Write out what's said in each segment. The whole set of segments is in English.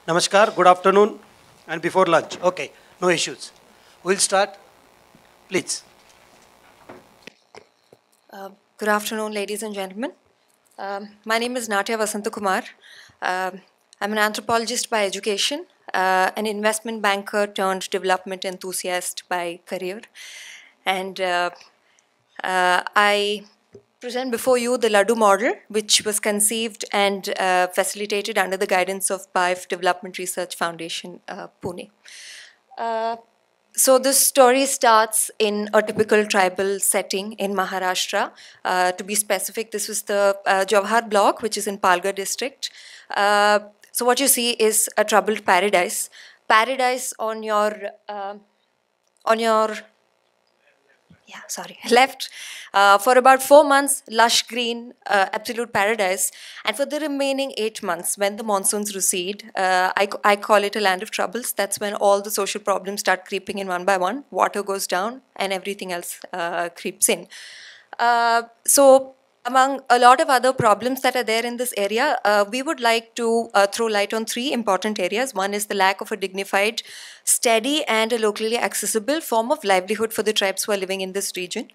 Namaskar, good afternoon, and before lunch. Okay, no issues. We'll start, please. Good afternoon, ladies and gentlemen. My name is Natya Vasantakumar. I'm an anthropologist by education, an investment banker turned development enthusiast by career. And I present before you the Laddu model, which was conceived and facilitated under the guidance of BIFE Development Research Foundation, Pune. So this story starts in a typical tribal setting in Maharashtra. To be specific, this was the Jawahar block, which is in Palghar district. So what you see is a troubled paradise. Paradise on your left. For about 4 months, lush green, absolute paradise. And for the remaining 8 months, when the monsoons recede, I call it a land of troubles. That's when all the social problems start creeping in one by one. Water goes down and everything else creeps in. So among a lot of other problems that are there in this area, we would like to throw light on 3 important areas. One is the lack of a dignified, steady, and a locally accessible form of livelihood for the tribes who are living in this region,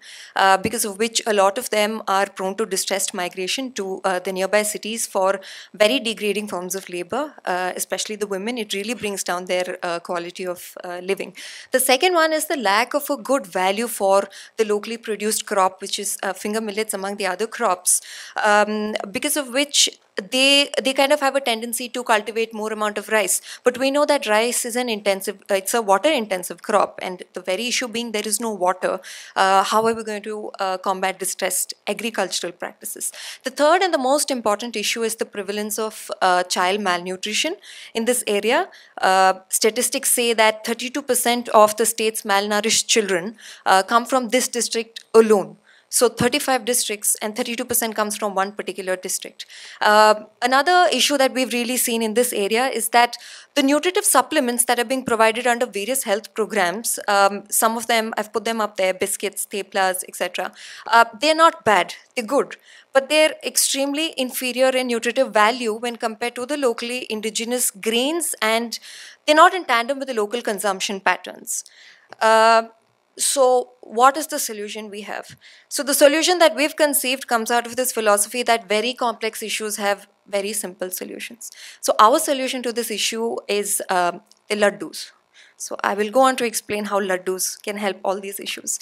because of which a lot of them are prone to distressed migration to the nearby cities for very degrading forms of labor, especially the women. It really brings down their quality of living. The second one is the lack of a good value for the locally produced crop, which is finger millets among the other crops, because of which they kind of have a tendency to cultivate more amount of rice. But we know that rice is it's a water intensive crop, and the very issue being there is no water. How are we going to combat distressed agricultural practices? The third and the most important issue is the prevalence of child malnutrition in this area. Statistics say that 32% of the state's malnourished children come from this district alone. So 35 districts and 32% comes from one particular district. Another issue that we've really seen in this area is that the nutritive supplements that are being provided under various health programs, some of them, I've put them up there, biscuits, theplas, etc. They're not bad, they're good, but they're extremely inferior in nutritive value when compared to the locally indigenous grains, and they're not in tandem with the local consumption patterns. So what is the solution we have? So the solution that we've conceived comes out of this philosophy that very complex issues have very simple solutions. So our solution to this issue is the laddus. So I will go on to explain how laddus can help all these issues.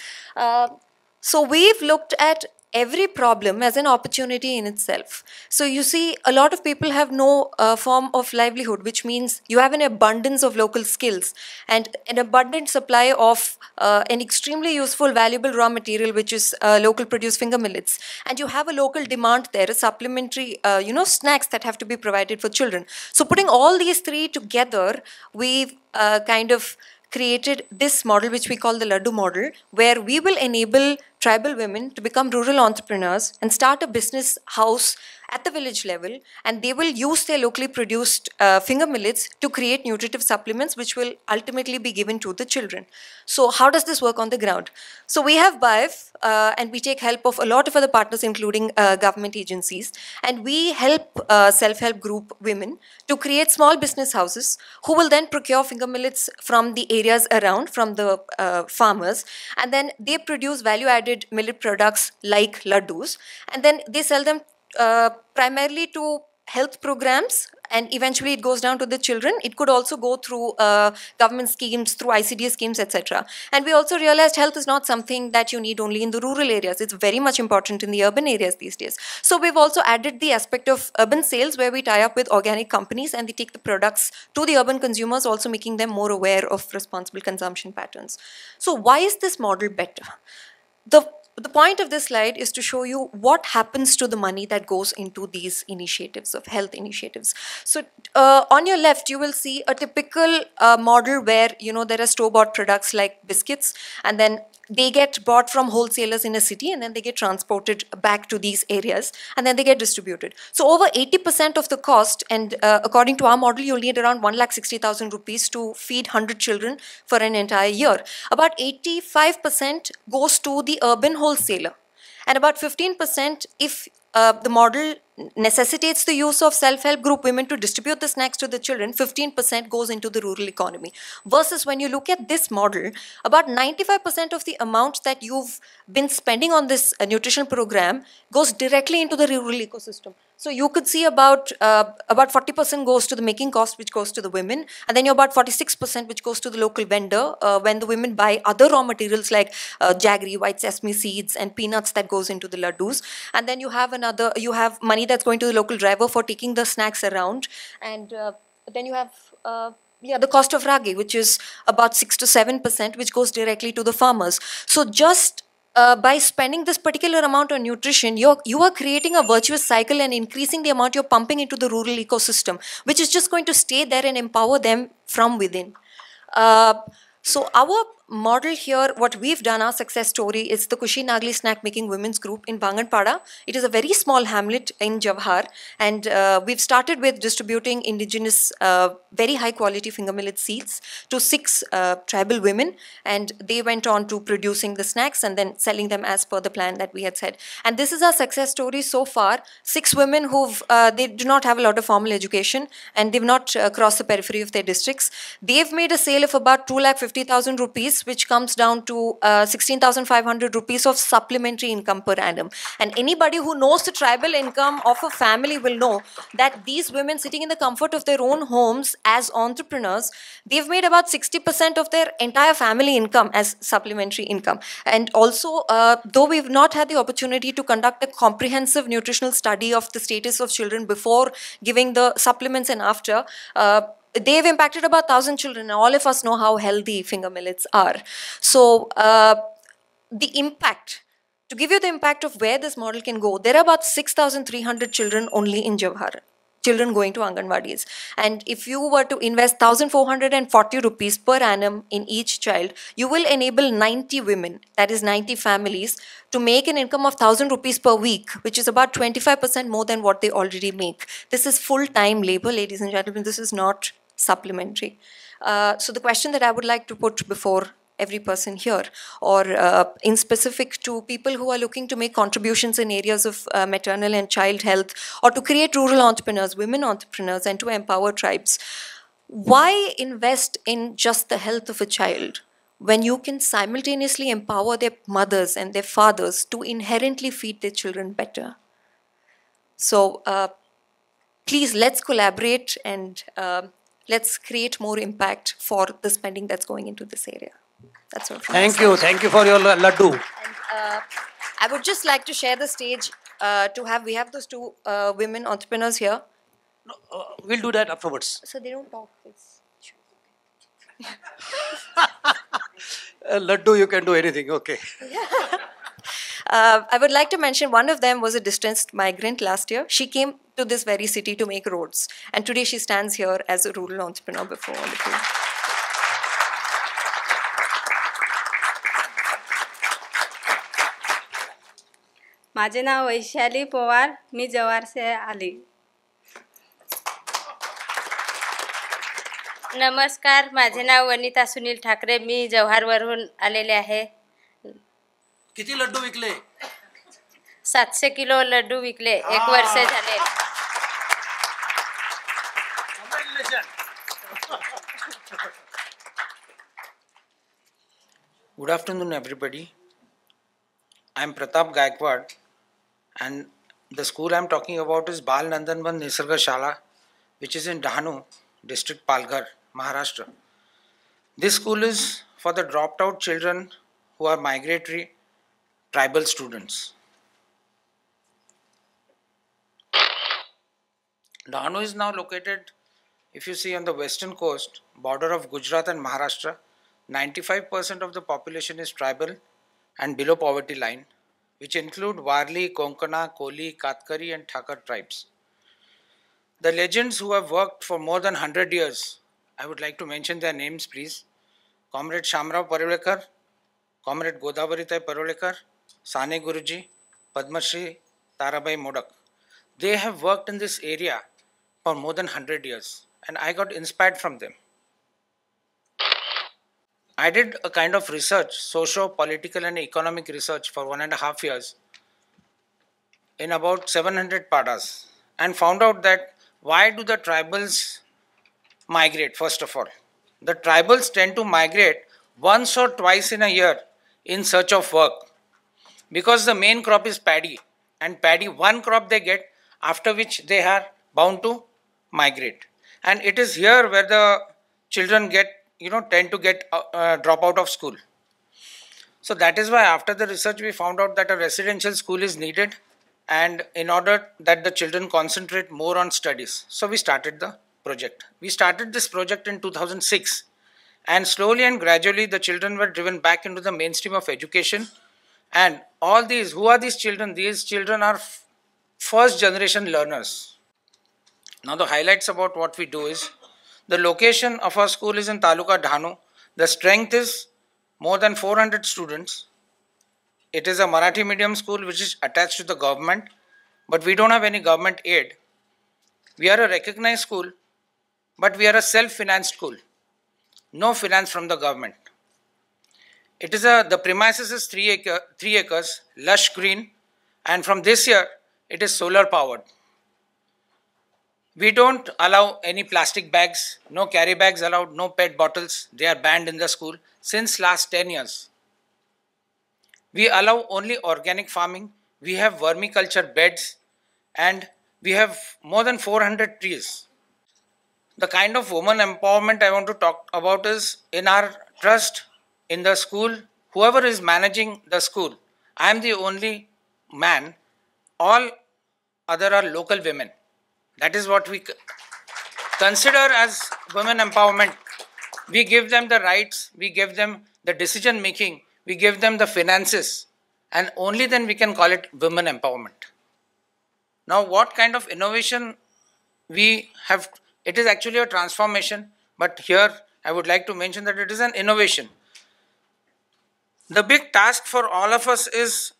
So we've looked at every problem as an opportunity in itself. So you see, a lot of people have no form of livelihood, which means you have an abundance of local skills and an abundant supply of an extremely useful, valuable raw material, which is local produced finger millets. And you have a local demand there, a supplementary, snacks that have to be provided for children. So putting all these 3 together, we've kind of created this model, which we call the Laddu model, where we will enable tribal women to become rural entrepreneurs and start a business house at the village level, and they will use their locally produced finger millets to create nutritive supplements, which will ultimately be given to the children. So how does this work on the ground? So we have BIFE, and we take help of a lot of other partners, including government agencies, and we help self-help group women to create small business houses who will then procure finger millets from the areas around, from the farmers, and then they produce value-added millet products like laddus, and then they sell them primarily to health programs, and eventually it goes down to the children. It could also go through government schemes, through ICDS schemes, etc. And we also realized health is not something that you need only in the rural areas. It's very much important in the urban areas these days. So we've also added the aspect of urban sales, where we tie up with organic companies and they take the products to the urban consumers, also making them more aware of responsible consumption patterns. So why is this model better? The point of this slide is to show you what happens to the money that goes into these initiatives of health initiatives. So on your left, you will see a typical model where, there are store-bought products like biscuits, and then they get bought from wholesalers in a city, and then they get transported back to these areas, and then they get distributed. So over 80% of the cost, and according to our model, you'll need around 1,60,000 rupees to feed 100 children for an entire year. About 85% goes to the urban wholesaler, and about 15%, if the model necessitates the use of self-help group women to distribute the snacks to the children, 15% goes into the rural economy. Versus when you look at this model, about 95% of the amount that you've been spending on this nutrition program goes directly into the rural ecosystem. So you could see about 40% goes to the making cost, which goes to the women, and then you're about 46% which goes to the local vendor when the women buy other raw materials like jaggery, white sesame seeds, and peanuts that goes into the laddus. And then you have money that's going to the local driver for taking the snacks around, and then you have. The cost of ragi, which is about 6 to 7%, which goes directly to the farmers. So just by spending this particular amount on nutrition, you are creating a virtuous cycle and increasing the amount you're pumping into the rural ecosystem, which is just going to stay there and empower them from within. So our model here, what we've done, our success story, is the Kushi Nagli Snack Making Women's Group in Banganpada. It is a very small hamlet in Jawhar, and we've started with distributing indigenous, very high quality finger millet seeds to 6 tribal women, and they went on to producing the snacks and then selling them as per the plan that we had said. And this is our success story so far. 6 women who've, they do not have a lot of formal education, and they've not crossed the periphery of their districts. They've made a sale of about 2,50,000 rupees, which comes down to 16,500 rupees of supplementary income per annum. And anybody who knows the tribal income of a family will know that these women sitting in the comfort of their own homes as entrepreneurs, they've made about 60% of their entire family income as supplementary income. And also, though we've not had the opportunity to conduct a comprehensive nutritional study of the status of children before giving the supplements and after, they've impacted about 1,000 children. All of us know how healthy finger millets are. So the impact, to give you the impact of where this model can go, there are about 6,300 children only in Jawhar, children going to Anganwadis. And if you were to invest 1,440 rupees per annum in each child, you will enable 90 women, that is 90 families, to make an income of 1,000 rupees per week, which is about 25% more than what they already make. This is full-time labor, ladies and gentlemen. This is not supplementary. So the question that I would like to put before every person here, or in specific to people who are looking to make contributions in areas of maternal and child health, or to create rural entrepreneurs, women entrepreneurs, and to empower tribes, why invest in just the health of a child when you can simultaneously empower their mothers and their fathers to inherently feed their children better? So please, let's collaborate and let's create more impact for the spending that's going into this area. That's all. Thank you for your laddu. And I would just like to share the stage we have those 2 women entrepreneurs here. No, we'll do that afterwards. So they don't talk. Laddu, you can do anything, okay. I would like to mention one of them was a distressed migrant last year. She came to this very city to make roads. And today she stands here as a rural entrepreneur before all of you. माझे नाव वैशाली पवार, मी जव्हार से आली. नमस्कार, माझे नाव वनिता सुनील ठाकरे, मी जव्हारवरून आलेले आहे. किती लड्डू विकले? 700 kilo Laddu विकले, 1 वर्ष झाले. Good afternoon, everybody. I am Pratap Gaikwad, and the school I am talking about is Bal Nandanvan Nisarga Shala, which is in Dahanu, district Palghar, Maharashtra. This school is for the dropped out children who are migratory tribal students. Dahanu is now located, if you see, on the western coast, border of Gujarat and Maharashtra. 95% of the population is tribal and below poverty line, which include Warli, Konkana, Koli, Katkari and Thakar tribes. The legends who have worked for more than 100 years, I would like to mention their names, please. Comrade Shamrao Parulekar, Comrade Godavaritai Parulekar, Sane Guruji, Padmashri Tarabai Modak. They have worked in this area for more than 100 years, and I got inspired from them. I did a kind of research, socio-political and economic research for 1.5 years in about 700 padas. and found out that why do the tribals migrate. First of all, the tribals tend to migrate once or twice in a year in search of work, because the main crop is paddy, and paddy, one crop they get, after which they are bound to migrate. And it is here where the children tend to get drop out of school. So that is why after the research we found out that a residential school is needed, and in order that the children concentrate more on studies. So we started the project. We started this project in 2006, and slowly and gradually the children were driven back into the mainstream of education. And all these, who are these children? These children are first generation learners. Now the highlights about what we do is, the location of our school is in Taluka Dhanu. The strength is more than 400 students. It is a Marathi medium school which is attached to the government, but we don't have any government aid. We are a recognized school, but we are a self-financed school. No finance from the government. It is the premises is 3 acres, lush green, and from this year it is solar powered. We don't allow any plastic bags, no carry bags allowed, no PET bottles. They are banned in the school since last 10 years. We allow only organic farming. We have vermiculture beds, and we have more than 400 trees. The kind of woman empowerment I want to talk about is, in our trust, in the school, whoever is managing the school, I am the only man. All other are local women. That is what we consider as women empowerment. We give them the rights, we give them the decision making, we give them the finances, and only then we can call it women empowerment. Now, what kind of innovation we have? It is actually a transformation, but here I would like to mention that it is an innovation. The big task for all of us is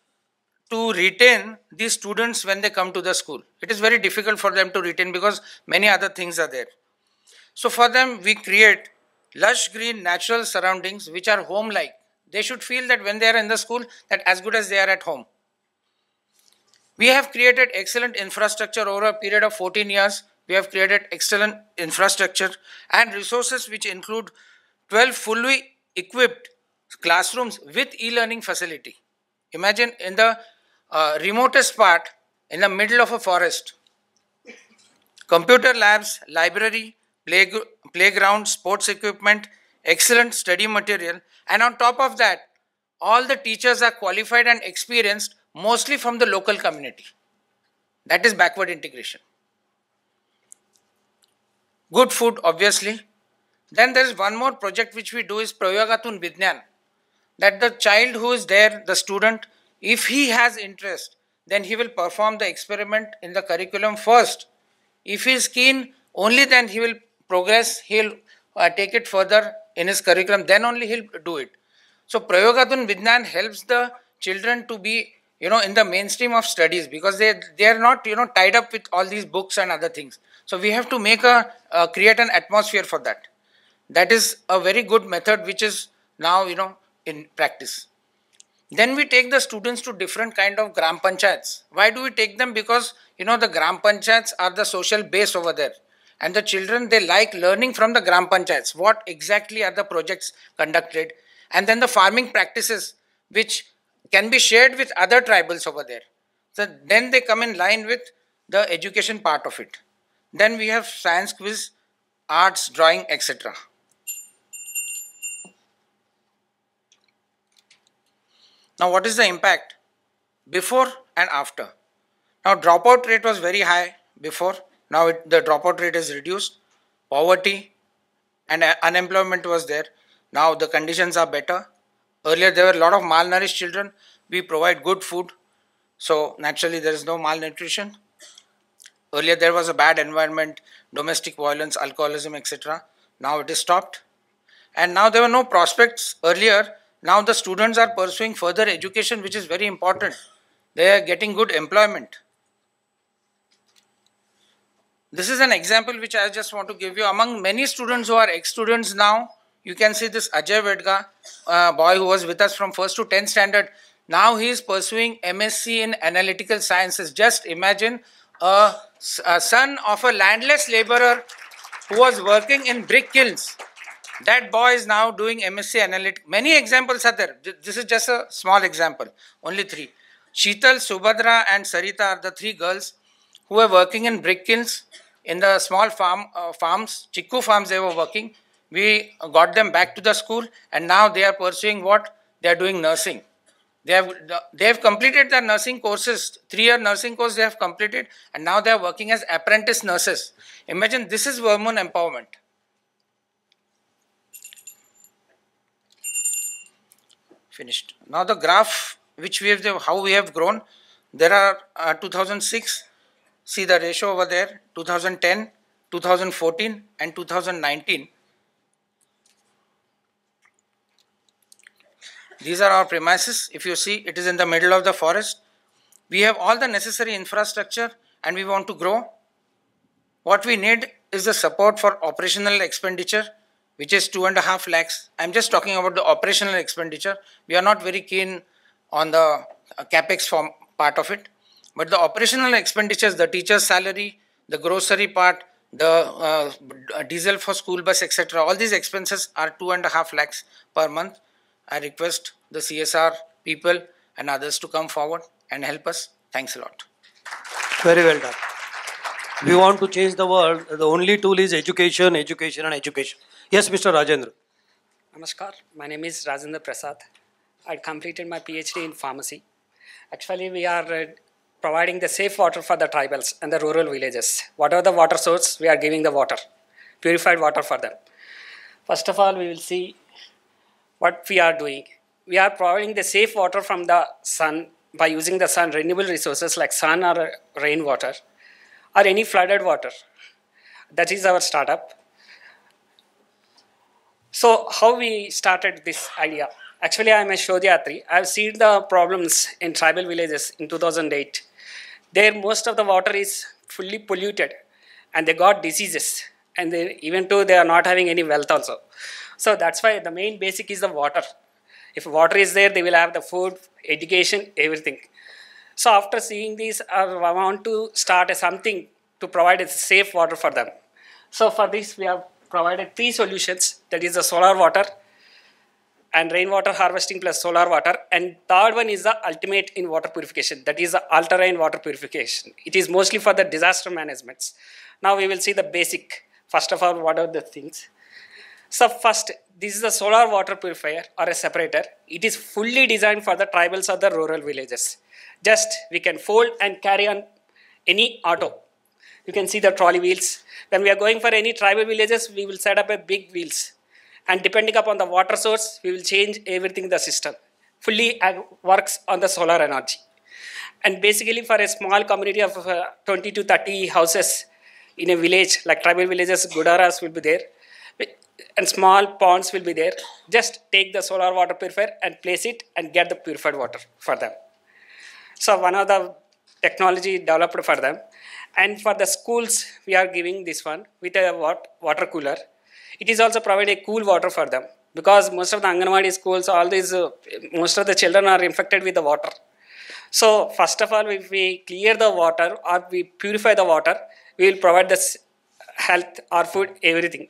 to retain these students when they come to the school. It is very difficult for them to retain because many other things are there. So for them, we create lush green natural surroundings which are home-like. They should feel that when they are in the school, that as good as they are at home. We have created excellent infrastructure over a period of 14 years. We have created excellent infrastructure and resources which include 12 fully equipped classrooms with e-learning facility. Imagine in the remotest part, in the middle of a forest, computer labs, library, playground, sports equipment, excellent study material, and on top of that, all the teachers are qualified and experienced, mostly from the local community. That is backward integration. Good food, obviously. Then there is one more project which we do is Prayogatun Vidyan. That the child who is there, the student, if he has interest, then he will perform the experiment in the curriculum first. If he is keen, only then he will progress, he will take it further in his curriculum, then only he will do it. So Prayogatun Vidyan helps the children to be, in the mainstream of studies, because they are not, tied up with all these books and other things. So we have to make create an atmosphere for that. That is a very good method which is now, in practice. Then we take the students to different kind of gram panchayats. Why do we take them? Because, the gram panchayats are the social base over there. And the children, they like learning from the gram panchayats. What exactly are the projects conducted? And then the farming practices which can be shared with other tribals over there. So then they come in line with the education part of it. Then we have science quiz, arts, drawing, etc. Now, what is the impact before and after? Now, dropout rate was very high before. Now, the dropout rate is reduced. Poverty and unemployment was there. Now, the conditions are better. Earlier, there were a lot of malnourished children. We provide good food. So, naturally, there is no malnutrition. Earlier, there was a bad environment, domestic violence, alcoholism, etc. Now, it is stopped. And now, there were no prospects earlier. Now the students are pursuing further education, which is very important. They are getting good employment. This is an example which I just want to give you. Among many students who are ex-students now, you can see this Ajay Vedga, boy who was with us from 1st to 10th standard. Now he is pursuing MSc in Analytical Sciences. Just imagine a son of a landless laborer who was working in brick kilns. That boy is now doing MSc Analytics. Many examples are there. This is just a small example, only 3. Sheetal, Subhadra and Sarita are the 3 girls who were working in brick kilns in the small farms, Chikku farms they were working. We got them back to the school and now they are pursuing what? They are doing nursing. They have completed their nursing courses, 3-year nursing course they have completed and now they are working as apprentice nurses. Imagine this is women empowerment. Finished. Now the graph which we have, how we have grown, there are 2006, see the ratio over there, 2010, 2014 and 2019. These are our premises. If you see, it is in the middle of the forest. We have all the necessary infrastructure and we want to grow. What we need is the support for operational expenditure, which is 2.5 lakhs. I'm just talking about the operational expenditure. We are not very keen on the capex form part of it. But the operational expenditures, the teacher's salary, the grocery part, the diesel for school bus, etc. All these expenses are 2.5 lakhs per month. I request the CSR people and others to come forward and help us. Thanks a lot. Very well done. We want to change the world. The only tool is education, education and education. Yes, Mr. Rajendra. Namaskar. My name is Rajendra Prasad. I completed my PhD in pharmacy. Actually, we are providing the safe water for the tribals and the rural villages. Whatever the water source, we are giving the water, purified water for them. First of all, we will see what we are doing. We are providing the safe water from the sun by using the sun, renewable resources like sun or rainwater or any flooded water. That is our startup. So how we started this idea? Actually, I am a Shodhyatri. I have seen the problems in tribal villages in 2008. There, most of the water is fully polluted and they got diseases. And even though they are not having any wealth also. So that's why the main basic is the water. If water is there, they will have the food, education, everything. So after seeing this, I want to start something to provide safe water for them. So for this, we have provided 3 solutions. That is the solar water and rainwater harvesting plus solar water. And third one is the ultimate in water purification. That is the ultra-rain water purification. It is mostly for the disaster management. Now we will see the basic. First of all, what are the things? So first, this is a solar water purifier or a separator. It is fully designed for the tribals or the rural villages. Just we can fold and carry on any auto. You can see the trolley wheels. When we are going for any tribal villages, we will set up a big wheels. And depending upon the water source, we will change everything in the system. Fully works on the solar energy. And basically for a small community of 20 to 30 houses in a village, like tribal villages, gudaras will be there. And small ponds will be there. Just take the solar water purifier and place it and get the purified water for them. So one of the technology developed for them. And for the schools, we are giving this one with a water cooler. It is also providing cool water for them because most of the Anganwadi schools, all these, most of the children are infected with the water. So first of all, if we clear the water or we purify the water, we will provide the health or food, everything.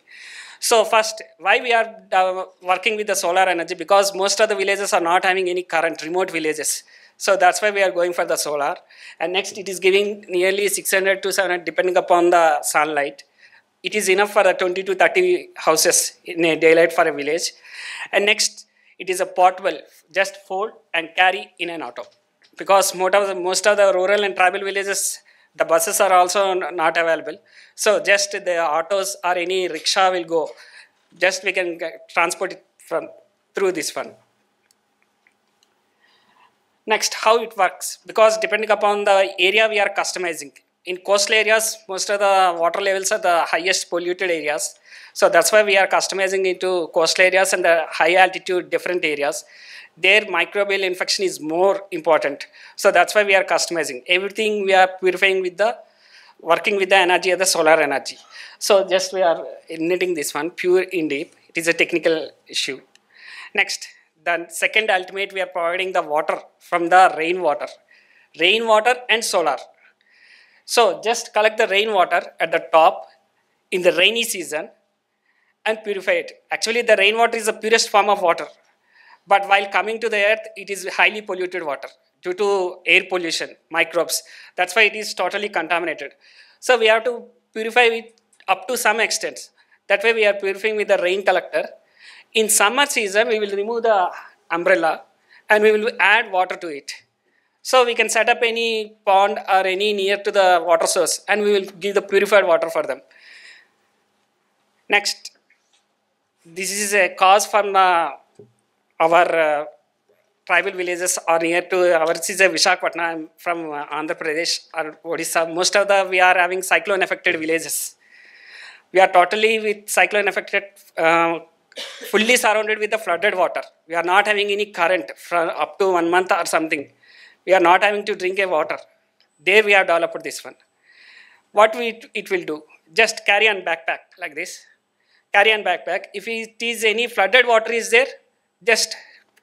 So first, why we are working with the solar energy? Because most of the villages are not having any current, remote villages. So that's why we are going for the solar. And next, it is giving nearly 600 to 700 depending upon the sunlight. It is enough for the 20 to 30 houses in a daylight for a village. And next, it is a portable, just fold and carry in an auto. Because most of the rural and tribal villages, the buses are also not available. So just the autos or any rickshaw will go. Just we can transport it through this one. Next, how it works. Because depending upon the area, we are customizing. In coastal areas, most of the water levels are the highest polluted areas. So that's why we are customizing into coastal areas and the high altitude different areas. Their microbial infection is more important. So that's why we are customizing. Everything we are purifying with the, working with the energy of the solar energy. So just we are knitting this one, pure in deep. It is a technical issue. Next, the second ultimate, we are providing the water from the rainwater. Rainwater and solar. So just collect the rainwater at the top in the rainy season and purify it. Actually, the rainwater is the purest form of water. But while coming to the earth, it is highly polluted water due to air pollution, microbes. That's why it is totally contaminated. So we have to purify it up to some extent. That way we are purifying with the rain collector. In summer season, we will remove the umbrella and we will add water to it. So we can set up any pond or any near to the water source and we will give the purified water for them. Next, this is a cause from our tribal villages are near to ours is a Vishakhapatnam. I'm from Andhra Pradesh or Odisha. Most of we are having cyclone affected villages. We are totally with cyclone affected, fully surrounded with the flooded water. We are not having any current for up to 1 month or something. We are not having to drink a water. There we have developed this one. What it will do? Just carry on backpack like this. Carry on backpack. If it is any flooded water is there, just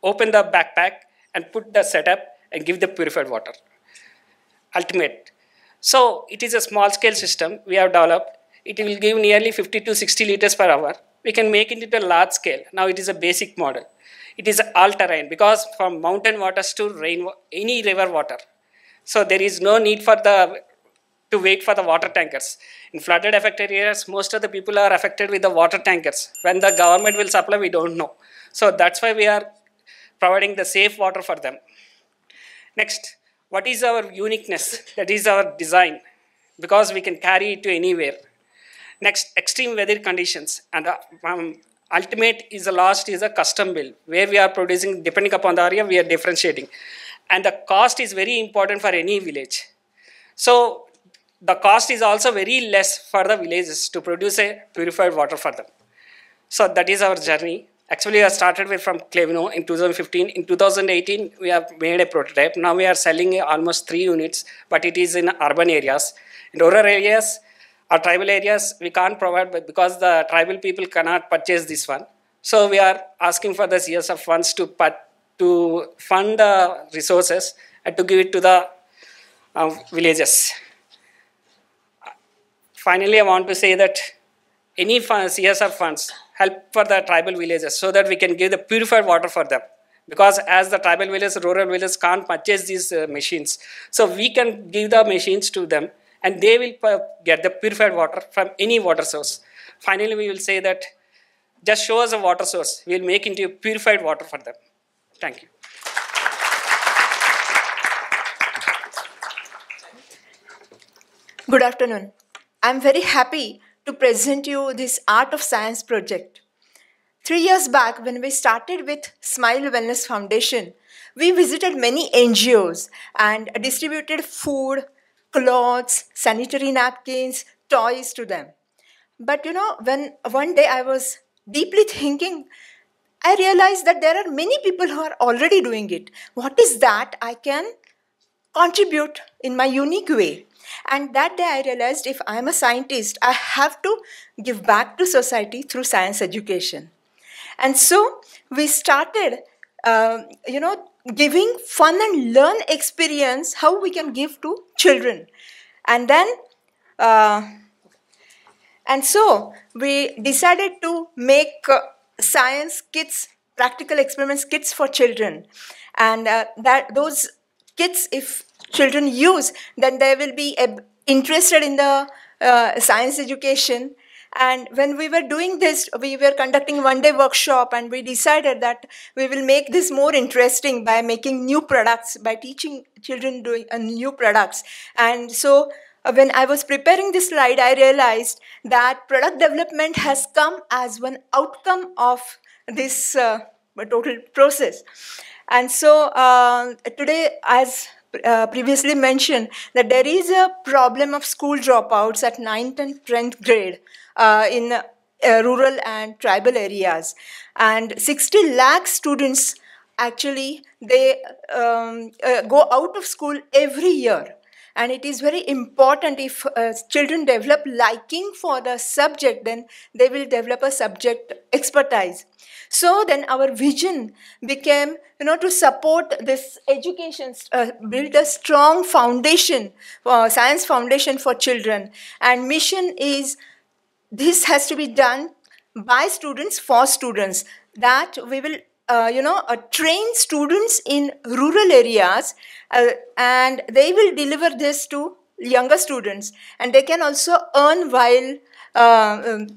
open the backpack and put the setup and give the purified water. Ultimate. So it is a small scale system we have developed. It will give nearly 50 to 60 liters per hour. We can make it into a large scale. Now it is a basic model. It is all terrain because from mountain waters to rain, any river water. So there is no need for to wait for the water tankers. In flooded affected areas, most of the people are affected with the water tankers. When the government will supply, we don't know. So that's why we are providing the safe water for them. Next, what is our uniqueness? That is our design, because we can carry it to anywhere. Next, extreme weather conditions. And ultimate is the last is a custom build, where we are producing, depending upon the area, we are differentiating. And the cost is very important for any village. So the cost is also very less for the villages to produce a purified water for them. So that is our journey. Actually, I started with from Clevino in 2015. In 2018, we have made a prototype. Now we are selling almost 3 units, but it is in urban areas. In rural areas or tribal areas, we can't provide because the tribal people cannot purchase this one. So we are asking for the CSF funds to fund the resources and to give it to the villages. Finally, I want to say that any CSR funds help for the tribal villages so that we can give the purified water for them. Because as the tribal villages, rural villages can't purchase these machines. So we can give the machines to them and they will get the purified water from any water source. Finally, we will say that just show us a water source. We will make into purified water for them. Thank you. Good afternoon. I'm very happy to present you this Art of Science project. 3 years back, when we started with Smile Wellness Foundation, we visited many NGOs and distributed food, clothes, sanitary napkins, toys to them. But when one day I was deeply thinking, I realized that there are many people who are already doing it. What is that I can contribute in my unique way? And that day I realized if I'm a scientist, I have to give back to society through science education. And so we started, giving fun and learn experience, how we can give to children. And then, and so we decided to make science kits, practical experiments kits for children. And those kits, if children use, then they will be interested in the science education. And when we were doing this, we were conducting one-day workshop and we decided that we will make this more interesting by making new products, by teaching children doing new products. And so when I was preparing this slide, I realized that product development has come as one outcome of this total process. And so today, as previously mentioned, that there is a problem of school dropouts at 9th and 10th grade in rural and tribal areas. And 60 lakh students, actually, they go out of school every year. And it is very important, if children develop liking for the subject, then they will develop a subject expertise. So then our vision became, to support this education, build a strong foundation, science foundation for children. And mission is, this has to be done by students for students, that we will train students in rural areas, and they will deliver this to younger students, and they can also earn while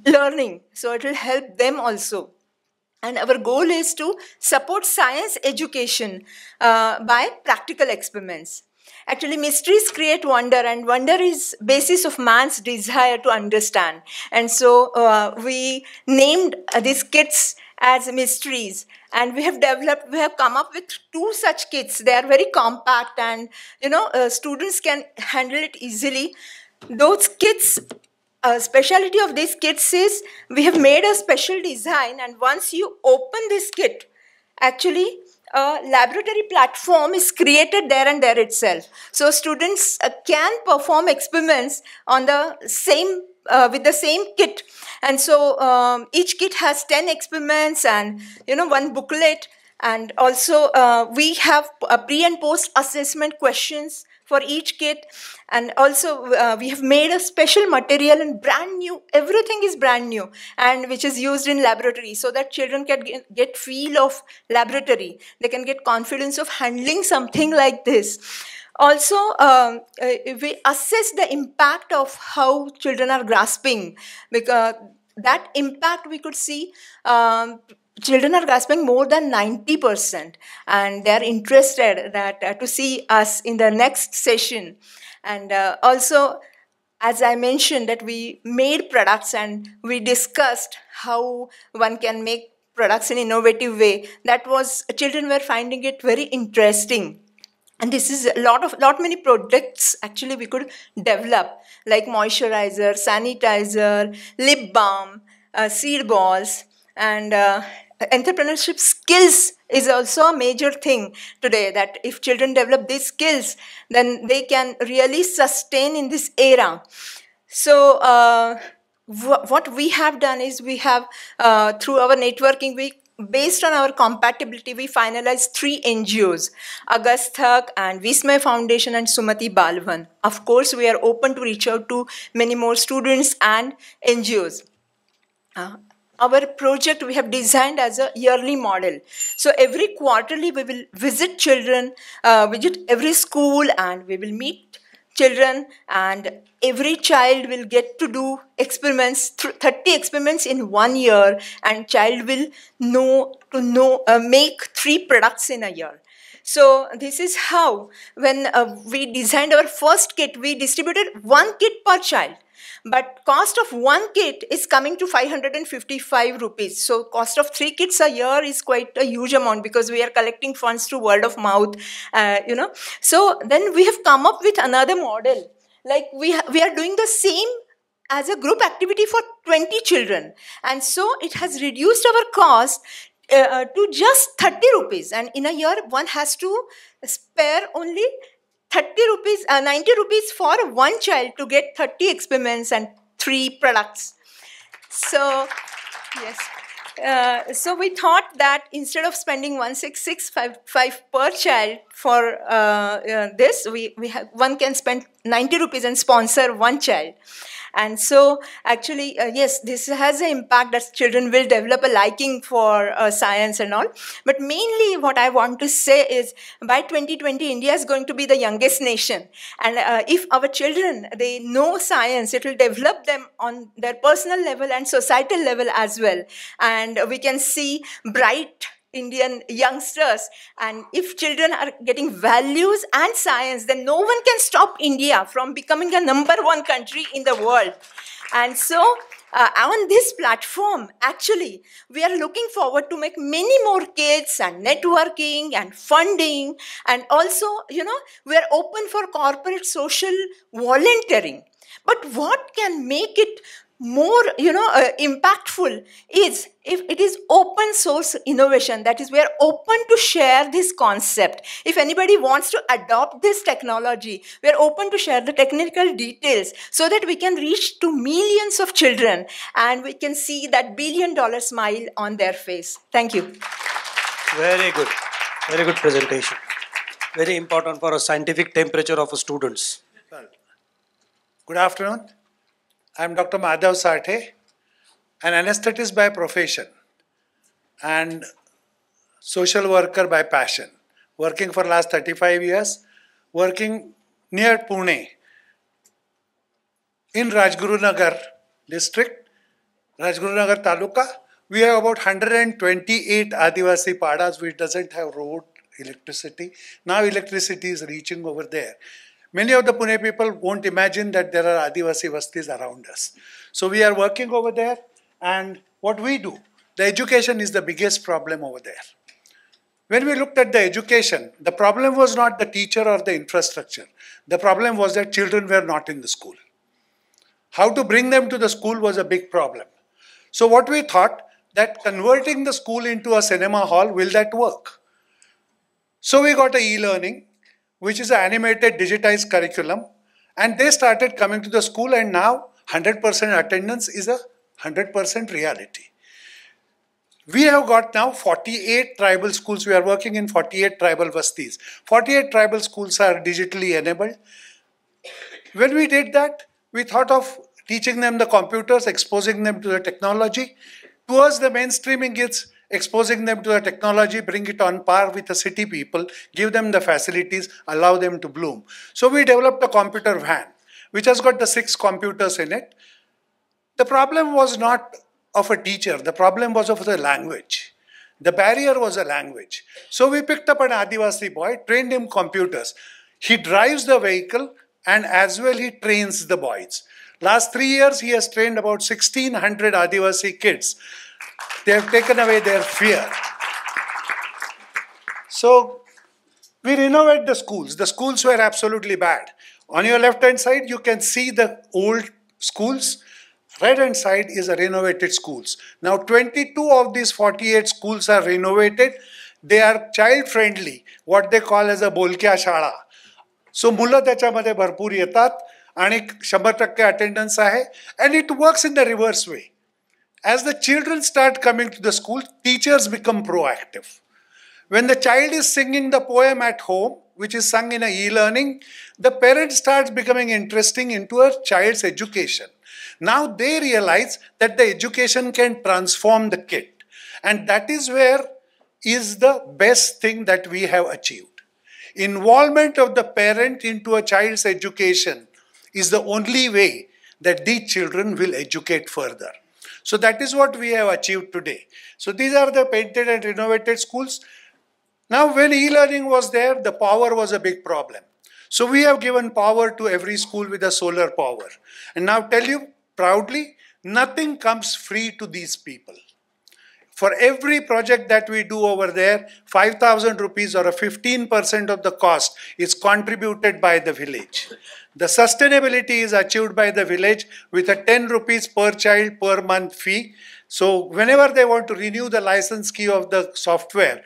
learning, so it will help them also. And our goal is to support science education by practical experiments. Actually, mysteries create wonder, and wonder is basis of man's desire to understand. And so we named these kits as mysteries, and we have come up with 2 such kits. They are very compact, and students can handle it easily. Those kits, speciality of these kits is, we have made a special design, and once you open this kit, actually a laboratory platform is created there and there itself. So students can perform experiments on the same with the same kit. And so each kit has 10 experiments and 1 booklet. And also we have pre and post assessment questions for each kit. And also we have made a special material, and brand new, everything is brand new, and which is used in laboratory, so that children can get feel of laboratory. They can get confidence of handling something like this. Also, we assess the impact of how children are grasping, because that impact we could see, children are grasping more than 90%, and they're interested that to see us in the next session. And also, as I mentioned, that we made products, and we discussed how one can make products in innovative way. That was, children were finding it very interesting. And this is lot many products actually we could develop, like moisturizer, sanitizer, lip balm, seed balls. And entrepreneurship skills is also a major thing today, that if children develop these skills, then they can really sustain in this era. So what we have done is, we have through our networking, based on our compatibility, we finalized 3 NGOs, Agastyak and Vismay Foundation and Sumati Balwan. Of course, we are open to reach out to many more students and NGOs. Our project we have designed as a yearly model. So every quarterly we will visit children, visit every school, and we will meet children, and every child will get to do experiments, 30 experiments in 1 year, and child will make 3 products in a year. So this is how, when we designed our first kit, we distributed 1 kit per child. But cost of 1 kit is coming to 555 rupees. So cost of 3 kits a year is quite a huge amount, because we are collecting funds through word of mouth, So then we have come up with another model. Like we are doing the same as a group activity for 20 children. And so it has reduced our cost to just 30 rupees. And in a year, one has to spare only 90 rupees for 1 child to get 30 experiments and 3 products. So, yes. So we thought that instead of spending 1665 per child for this, one can spend 90 rupees and sponsor 1 child. And so actually, yes, this has an impact that children will develop a liking for science and all. But mainly what I want to say is, by 2020, India is going to be the youngest nation. And if our children, they know science, it will develop them on their personal level and societal level as well. And we can see bright Indian youngsters. And if children are getting values and science, then no one can stop India from becoming a #1 country in the world. And so on this platform, actually, we are looking forward to make many more kits and networking and funding. And also, we are open for corporate social volunteering. But what can make it more impactful is if it is open source innovation, that is, we are open to share this concept. If anybody wants to adopt this technology, we are open to share the technical details so that we can reach to millions of children and we can see that billion-dollar smile on their face. Thank you. Very good. Very good presentation. Very important for a scientific temperature of students. Good afternoon. I am Dr. Madhav Sathe, an anesthetist by profession and social worker by passion. Working for last 35 years, working near Pune in Rajgurunagar district, Rajgurunagar Taluka. We have about 128 Adivasi Padas which doesn't have road, electricity. Now electricity is reaching over there. Many of the Pune people won't imagine that there are Adivasi Vastis around us. So we are working over there, and what we do, the education is the biggest problem over there. When we looked at the education, the problem was not the teacher or the infrastructure. The problem was that children were not in the school. How to bring them to the school was a big problem. So what we thought, that converting the school into a cinema hall, will that work? So we got a e-learning, which is an animated digitized curriculum, and they started coming to the school, and now 100% attendance is a 100% reality. We have got now 48 tribal schools. We are working in 48 tribal vastis. 48 tribal schools are digitally enabled. When we did that, we thought of teaching them the computers, exposing them to the technology. Towards the mainstreaming is exposing them to the technology, bring it on par with the city people, give them the facilities, allow them to bloom. So we developed a computer van, which has got the 6 computers in it. The problem was not of a teacher, the problem was of the language. The barrier was a language. So we picked up an Adivasi boy, trained him computers. He drives the vehicle and as well he trains the boys. Last 3 years he has trained about 1,600 Adivasi kids. They have taken away their fear. So we renovate the schools. The schools were absolutely bad. On your left hand side you can see the old schools. Right hand side is a renovated schools. Now 22 of these 48 schools are renovated. They are child friendly, what they call as a बोलक्या शाळा. So मुलं त्याच्यामध्ये भरपूर येतात आणि 100% attendance आहे, and it works in the reverse way. As the children start coming to the school, teachers become proactive. When the child is singing the poem at home, which is sung in a e-learning, the parent starts becoming interested into a child's education. Now they realize that the education can transform the kid. And that is where is the best thing that we have achieved. Involvement of the parent into a child's education is the only way that these children will educate further. So that is what we have achieved today. So these are the painted and renovated schools. Now when e-learning was there, the power was a big problem. So we have given power to every school with a solar power. And now tell you proudly, nothing comes free to these people. For every project that we do over there, 5,000 rupees or a 15% of the cost is contributed by the village. The sustainability is achieved by the village with a 10 rupees per child per month fee. So whenever they want to renew the license key of the software,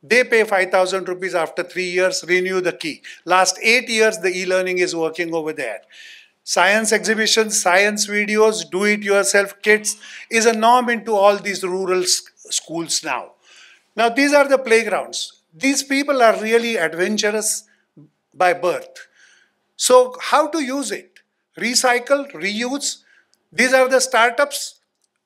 they pay 5,000 rupees after 3 years, renew the key. Last 8 years, the e-learning is working over there. Science exhibitions, science videos, do-it-yourself kits is a norm into all these rural schools now. Now these are the playgrounds. These people are really adventurous by birth. So how to use it? Recycle, reuse. These are the startups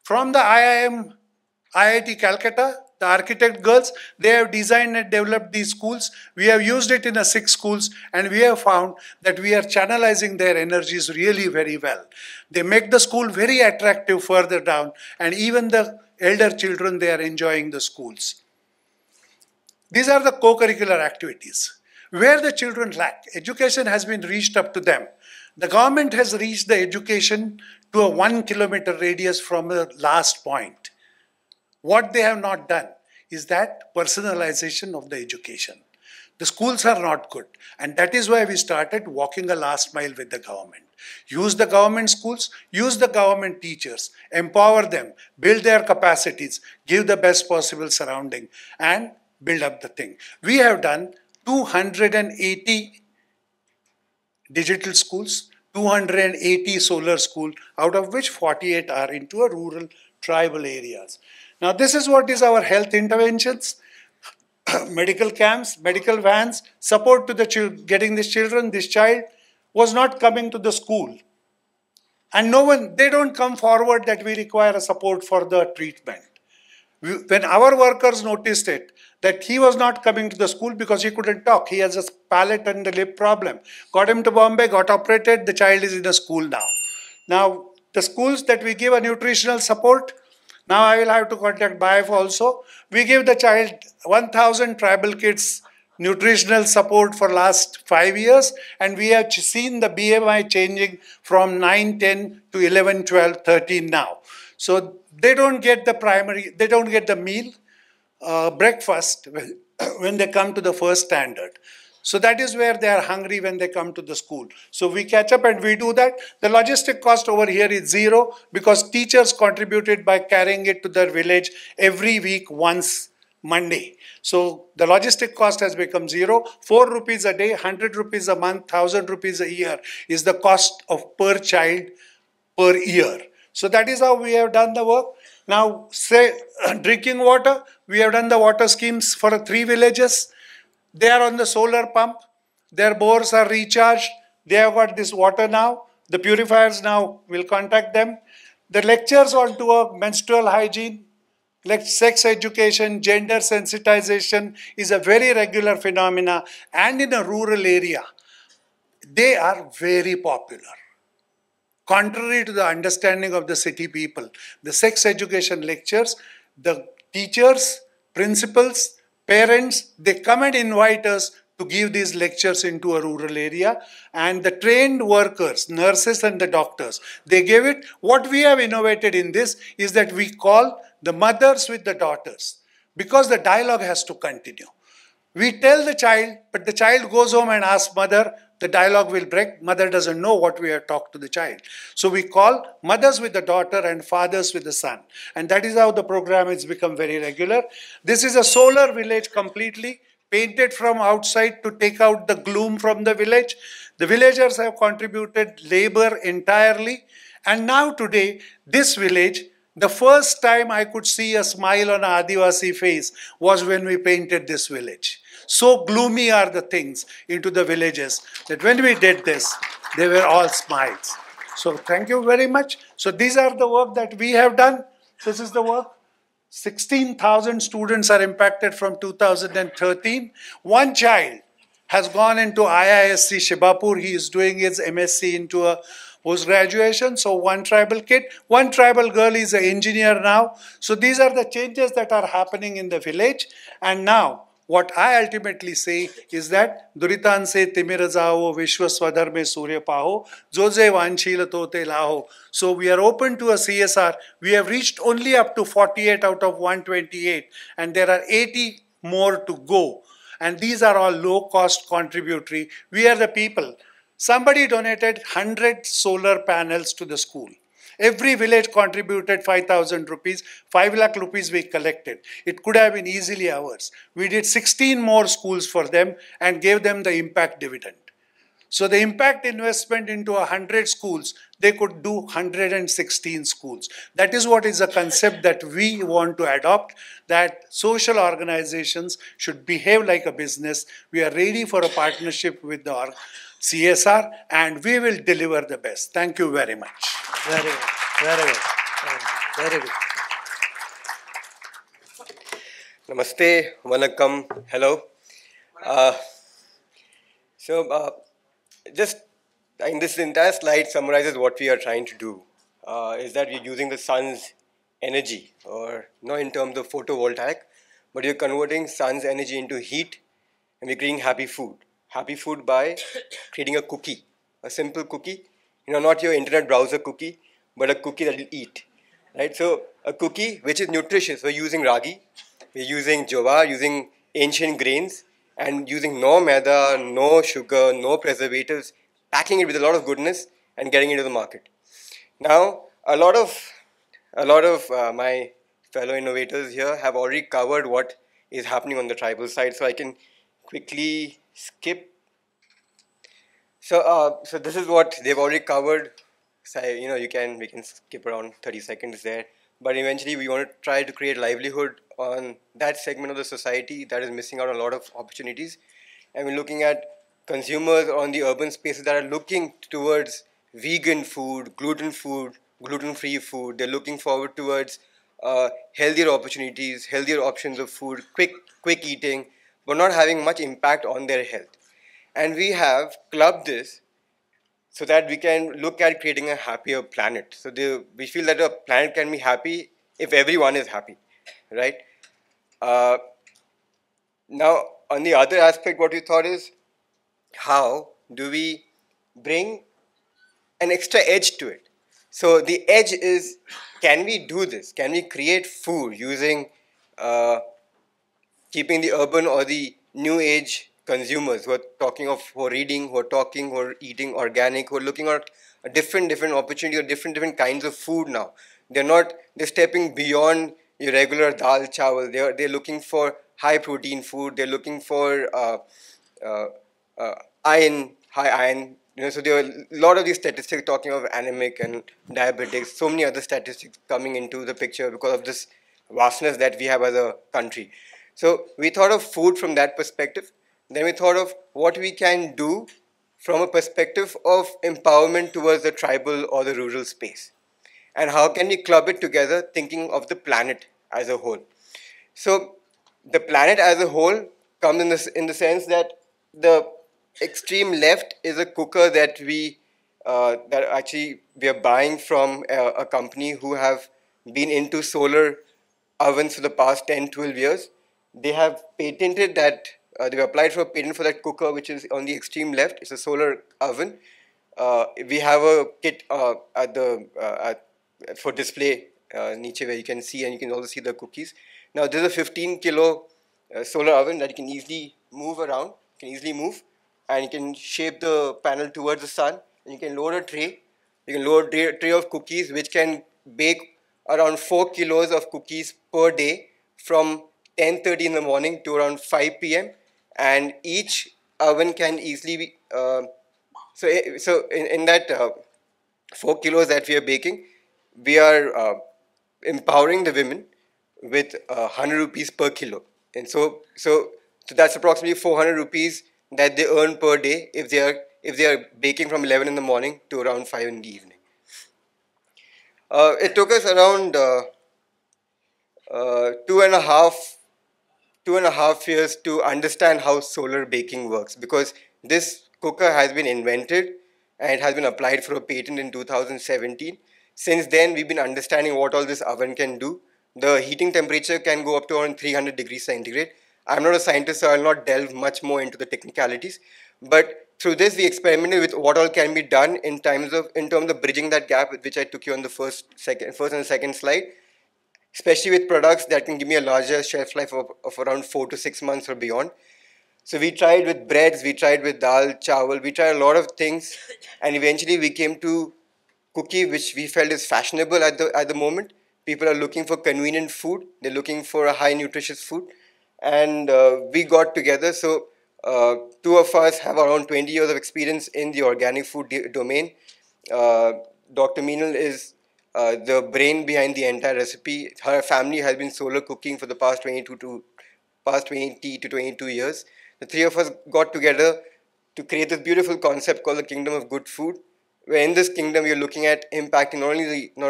from the IIT Calcutta, the architect girls. They have designed and developed these schools. We have used it in 6 schools and we have found that we are channelizing their energies really very well. They make the school very attractive further down, and even the elder children, they are enjoying the schools. These are the co-curricular activities. Where the children lack, education has been reached up to them. The government has reached the education to a 1 kilometer radius from the last point. What they have not done is that personalization of the education. The schools are not good, and that is why we started walking a last mile with the government. Use the government schools, use the government teachers, empower them, build their capacities, give the best possible surrounding, and build up the thing. We have done 280 digital schools, 280 solar schools, out of which 48 are into a rural tribal areas. Now this is what is our health interventions. Medical camps, medical vans, support to the getting this child was not coming to the school. And they don't come forward that we require a support for the treatment. When our workers noticed it, that he was not coming to the school because he couldn't talk. He has a palate and a lip problem. Got him to Bombay, got operated, the child is in a school now. Now, the schools that we give a nutritional support, now I will have to contact BIF also. We give the child 1,000 tribal kids nutritional support for last 5 years, and we have seen the BMI changing from 9, 10 to 11, 12, 13 now. So they don't get the meal, breakfast when they come to the first standard. So that is where they are hungry when they come to the school. So we catch up and we do that. The logistic cost over here is zero because teachers contributed by carrying it to their village every week once Monday. So the logistic cost has become zero. 4 rupees a day, 100 rupees a month, 1,000 rupees a year is the cost of per child per year. So that is how we have done the work. Now, say drinking water, we have done the water schemes for 3 villages. They are on the solar pump. Their bores are recharged. They have got this water now. The purifiers now will contact them. The lectures on to menstrual hygiene, like sex education, gender sensitization is a very regular phenomena, and in a rural area, they are very popular. Contrary to the understanding of the city people, the sex education lectures, the teachers, principals, parents, they come and invite us to give these lectures into a rural area, and the trained workers, nurses and the doctors, they give it. What we have innovated in this is that we call the mothers with the daughters, because the dialogue has to continue. We tell the child, but the child goes home and asks mother, the dialogue will break. Mother doesn't know what we have talked to the child. So we call mothers with the daughter and fathers with the son. And that is how the program has become very regular. This is a solar village completely, painted from outside to take out the gloom from the village. The villagers have contributed labor entirely. And now today, this village, the first time I could see a smile on an Adivasi face was when we painted this village. So gloomy are the things into the villages that when we did this, they were all smiles. So thank you very much. So these are the work that we have done. This is the work. 16,000 students are impacted from 2013. One child has gone into IISC Shibapur. He is doing his MSc into a post-graduation. So one tribal kid, one tribal girl is an engineer now. So these are the changes that are happening in the village. And now, what I ultimately say is that Duritan se Timirazao Vishwaswadharme Surya Paho Joze Vanchila Tote Laho. So we are open to a CSR. We have reached only up to 48 out of 128, and there are 80 more to go. And these are all low-cost contributory. We are the people. Somebody donated 100 solar panels to the school. Every village contributed 5,000 rupees. 5 lakh rupees we collected. It could have been easily ours. We did 16 more schools for them and gave them the impact dividend. So the impact investment into 100 schools, they could do 116 schools. That is what is a concept that we want to adopt, that social organizations should behave like a business. We are ready for a partnership with the CSR, and we will deliver the best. Thank you very much. Very good. Very good. Very good. Namaste, Vanakkam, hello. Just in this entire slide summarizes what we are trying to do. Is that we're using the sun's energy, or not in terms of photovoltaic, but you're converting sun's energy into heat, and we're creating happy food. Happy food by creating a cookie, a simple cookie, not your internet browser cookie, but a cookie that you'll eat, right? So a cookie which is nutritious. We're using ragi, we're using jowar, using ancient grains, and using no maida, no sugar, no preservatives, packing it with a lot of goodness, and getting into the market. Now, a lot of my fellow innovators here have already covered what is happening on the tribal side, so I can quickly skip. So this is what they've already covered. So we can skip around 30 seconds there. But eventually, we want to try to create livelihood on that segment of the society that is missing out on a lot of opportunities, and we're looking at consumers on the urban spaces that are looking towards vegan food, gluten-free food. They're looking forward towards healthier opportunities, healthier options of food, quick eating, but not having much impact on their health. And we have clubbed this so that we can look at creating a happier planet. So we feel that a planet can be happy if everyone is happy, right? Now, on the other aspect, what we thought is, how do we bring an extra edge to it? So the edge is, can we do this? Can we create food using keeping the urban or the new age consumers who are reading, who are talking, who are eating organic, who are looking at a different opportunity or different kinds of food now. They're stepping beyond your regular dal chawal. They're looking for high protein food. They're looking for high iron. So there are a lot of these statistics talking of anemic and diabetics, so many other statistics coming into the picture because of this vastness that we have as a country. So we thought of food from that perspective. Then we thought of what we can do from a perspective of empowerment towards the tribal or the rural space. And how can we club it together, thinking of the planet as a whole. So the planet as a whole comes in the sense that the extreme left is a cooker that we are buying from a company who have been into solar ovens for the past 10-12 years. They have patented that, they've applied for a patent for that cooker, which is on the extreme left. It's a solar oven. We have a kit for display niche where you can see, and you can also see the cookies. Now there's a 15 kilo solar oven that you can easily move around, and you can shape the panel towards the sun, and you can load a tray. You can load a tray of cookies which can bake around 4 kilos of cookies per day from 10:30 in the morning to around 5 p.m. and each oven can easily be so in that 4 kilos that we are baking, we are empowering the women with 100 rupees per kilo, and so that's approximately 400 rupees that they earn per day if they are baking from 11 in the morning to around 5 in the evening. It took us around 2.5 years to understand how solar baking works, because this cooker has been invented and it has been applied for a patent in 2017. Since then, we've been understanding what all this oven can do. The heating temperature can go up to around 300 degrees centigrade. I'm not a scientist, so I'll not delve much more into the technicalities. But through this, we experimented with what all can be done in terms of bridging that gap, which I took you on the first and second slide, especially with products that can give me a larger shelf life of around 4 to 6 months or beyond. So we tried with breads, we tried with dal, chawal, we tried a lot of things, and eventually we came to cookie, which we felt is fashionable at the moment. People are looking for convenient food, they're looking for a high nutritious food, and we got together. So two of us have around 20 years of experience in the organic food domain. Dr. Meenal is the brain behind the entire recipe. Her family has been solar cooking for the past 20 to 22 years. The three of us got together to create this beautiful concept called the Kingdom of Good Food, where in this kingdom we are looking at impacting not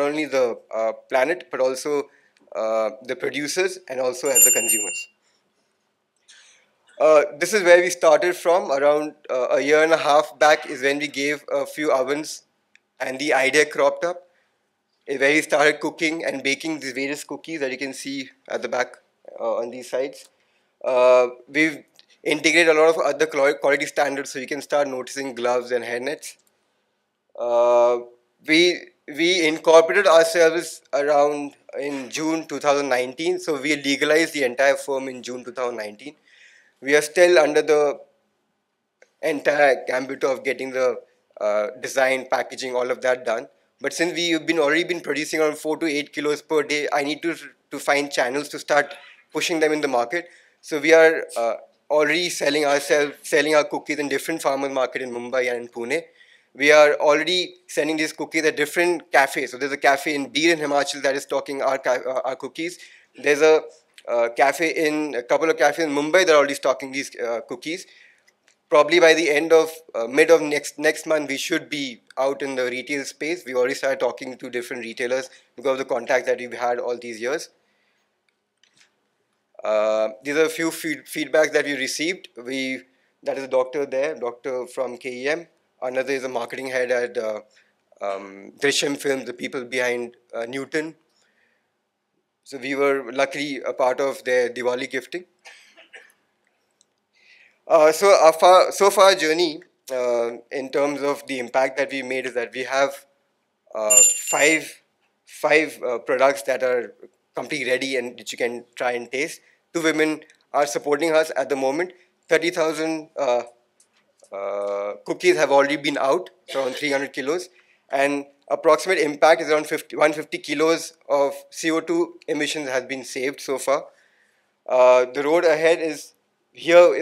only the planet, but also the producers and also as the consumers. This is where we started from. Around a year and a half back is when we gave a few ovens and the idea cropped up, where we started cooking and baking these various cookies that you can see at the back on these sides. We've integrated a lot of other quality standards, so you can start noticing gloves and hairnets. We incorporated ourselves around in June 2019, so we legalized the entire firm in June 2019. We are still under the entire gambit of getting the design, packaging, all of that done. But since we've already been producing around 4 to 8 kilos per day, I need to find channels to start pushing them in the market. So we are already selling our cookies in different farmers market in Mumbai and in Pune. We are already sending these cookies at different cafes. So there's a cafe in Bir in Himachal that is stocking our cookies. There's a couple of cafes in Mumbai that are already stocking these cookies. Probably by the end of mid of next month, we should be out in the retail space. We already started talking to different retailers because of the contacts that we've had all these years. These are a few feedbacks that we received. That is a doctor there, doctor from KEM. Another is a marketing head at Drishyam Films, the people behind Newton. So we were luckily a part of their Diwali gifting. So far journey in terms of the impact that we made is that we have five products that are completely ready and which you can try and taste. 2 women are supporting us at the moment. 30,000 cookies have already been out, around 300 kilos, and approximate impact is around 150 kilos of CO2 emissions has been saved so far. The road ahead is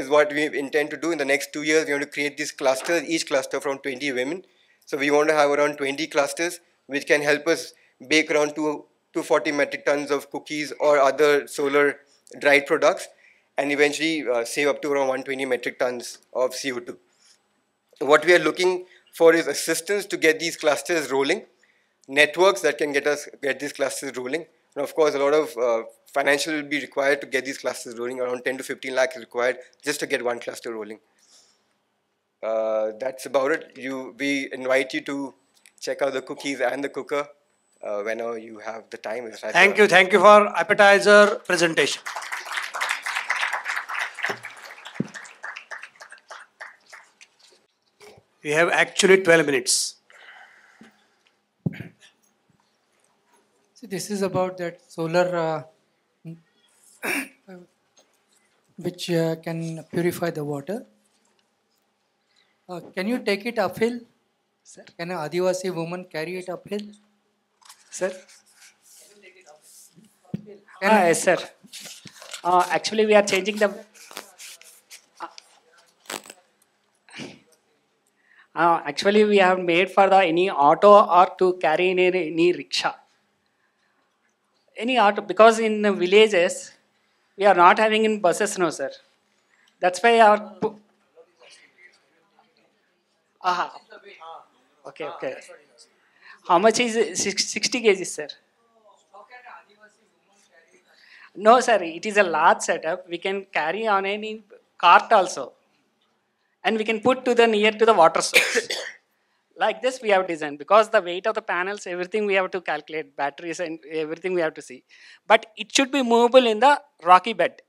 what we intend to do. In the next 2 years, we want to create these clusters, each cluster from 20 women. So we want to have around 20 clusters, which can help us bake around 240 metric tons of cookies or other solar dried products, and eventually save up to around 120 metric tons of CO2. What we are looking for is assistance to get these clusters rolling, networks that can get these clusters rolling. And of course, a lot of financial will be required to get these clusters rolling. Around 10 to 15 lakhs is required just to get one cluster rolling. That's about it. We invite you to check out the cookies and the cooker whenever you have the time. Thank you for appetizer presentation. We have actually 12 minutes. So this is about that solar which can purify the water. Can you take it uphill? Sir? Can an Adivasi woman carry it uphill? Sir? Yes, sir. Actually, we are changing the... actually, we have made for any auto or to carry in any rickshaw. Any auto, because in the villages, we are not having in buses now, sir. That's why our... Okay. How much is 60 kgs, sir? No, sir, it is a large setup. We can carry on any cart also. And we can put near to the water source. Like this we have designed, because the weight of the panels, everything we have to calculate, batteries and everything we have to see. But it should be movable in the rocky bed.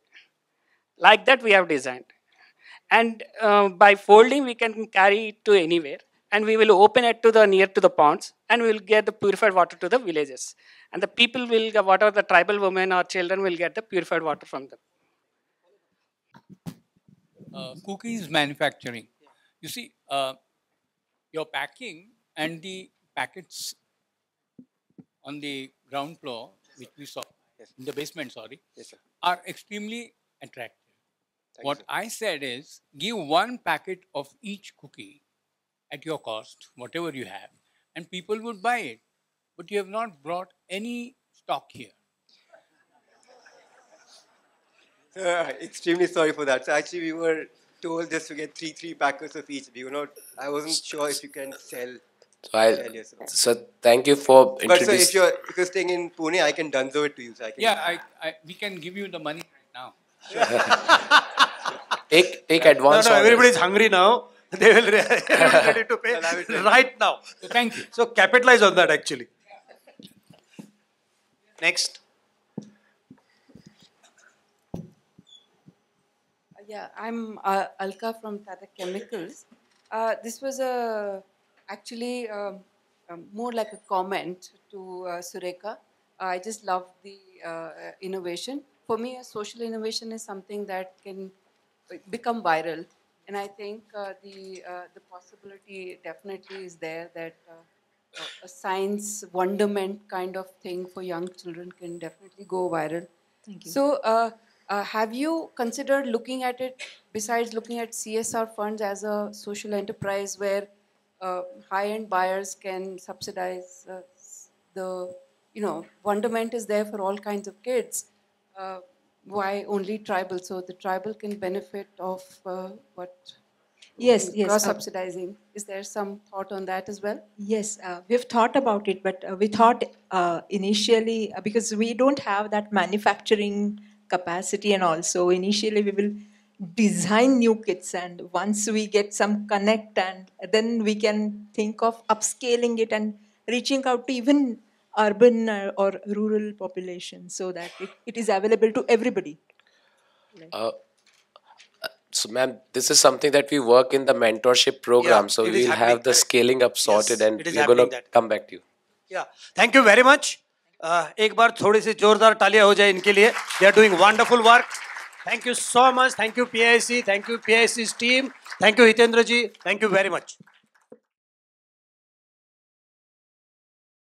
Like that we have designed. And by folding we can carry it to anywhere. And we will open it to near to the ponds, and we will get the purified water to the villages. And the people will get, whatever the tribal women or children will get the purified water from them. Cookies manufacturing. You see, your packing and the packets on the ground floor, which we saw, in the basement, are extremely attractive. What I said is, give one packet of each cookie at your cost, whatever you have, and people would buy it. But you have not brought any stock here. Extremely sorry for that. So actually, we were told just to get three packets of each. I wasn't sure if you can sell. So thank you for introducing. But so if you're staying in Pune, I can dunzo it to you. So We can give you the money right now. Take advance. No, everybody is hungry now. They will be ready to pay right now. So thank you. So capitalize on that actually. Next. Yeah, I'm Alka from Tata Chemicals. This was actually more like a comment to Sureka. I just love the innovation. For me, a social innovation is something that can become viral And I think the possibility definitely is there that a science wonderment kind of thing for young children can definitely go viral. Thank you. So, have you considered looking at it, besides looking at CSR funds, as a social enterprise where high-end buyers can subsidize the, wonderment is there for all kinds of kids. Why only tribal? So the tribal can benefit of what? Yes, yes. Cross-subsidizing. Is there some thought on that as well? Yes, we've thought about it, but we thought initially, because we don't have that manufacturing capacity, and also initially we will design new kits, and once we get some connect, and then we can think of upscaling it and reaching out to even urban or rural population so that it is available to everybody. So, ma'am, this is something that we work in the mentorship program. Yeah, so it is we'll happening, have the correct. scaling up sorted, Yes, and it is we're going happening to that. come back to you. Yeah, thank you very much. एक बार थोड़ी सी जोरदार तालियां हो जाए इनके लिए. They are doing wonderful work. Thank you so much. Thank you PIC. Thank you PIC's team. Thank you Hitendra ji. Thank you very much.